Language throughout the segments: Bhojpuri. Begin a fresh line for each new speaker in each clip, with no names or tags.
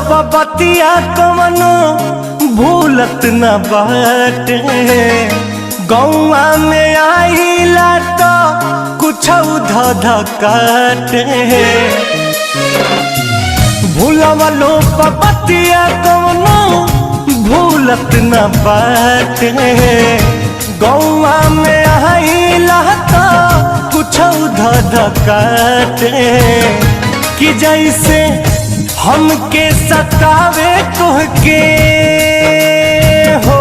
पबतिया कवनो भूलत न बाटे। गौआ में आइला तो कुछ धध काटे। भूलवलो पबतिया कवनो भूलत न बाटे। गौआ में आइला तो कुछ धध काटे। कि जैसे हमके सतावे तुहके हो,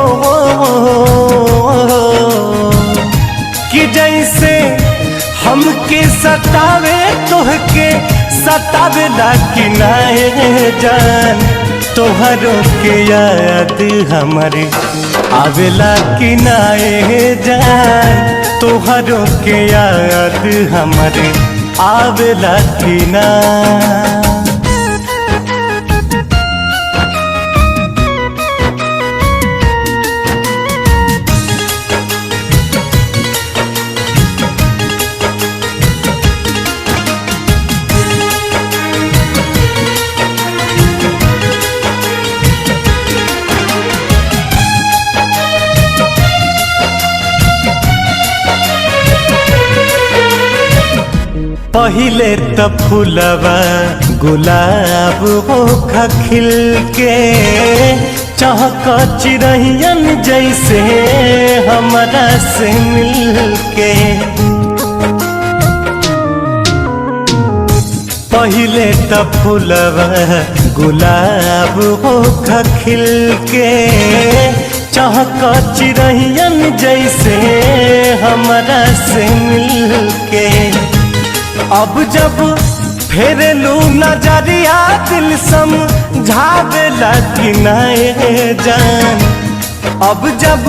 कि जैसे हमके सतावे तुहके सतावे ला कि नाए जान। तोहरो के याद हमारे आवेला कि नाए जान। तोहरो के याद हमारे आवेला कि ना। पहिले त फूलवा गुलाब होखा खिल के। चहक चिरहियन जैसे हमरा से मिल के। पहिले त फूलवा गुलाब होखा खिल के। चहक चिरहियन जैसे हमरा से मिल के। अब जब फेरलू नजरिया दिल समझावेला कि नाए जान। अब जब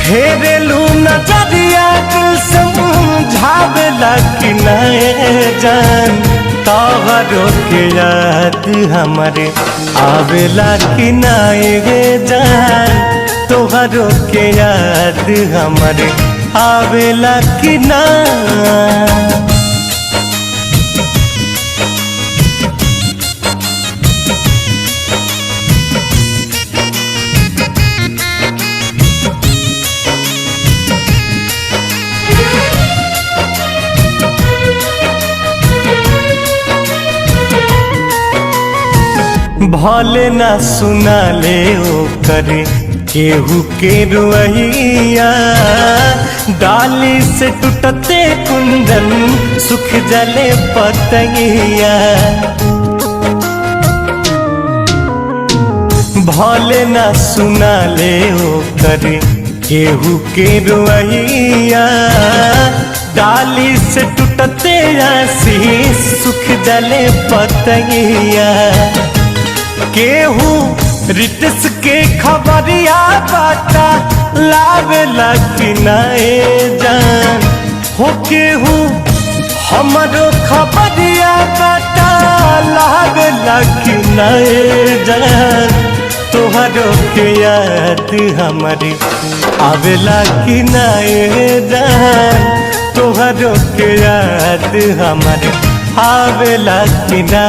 फेरलू नजरिया दिल समझावेला कि नाए जान। तोहरो के याद हमारे आवेला कि नाए जान। तोहरो के याद हमारे आवेला कि ना। भले ना सुना ले ओ करे केहू के रुइया। डाली से टूटते कुंदन सुख जले पतैया। भले ना सुना ले ओ करे केहू के रुइया। डाली से टूटते आशीष सुख जले पतैया। केहू रितस के खबरिया बाटा लावेला कि नाए जान। हो केहू हमरो खबरिया बाटा लावेला कि नाए जान। तोहरो के याद हमारी आवेला कि नाए जान। तोहरो के याद हमारी आवेला कि ना।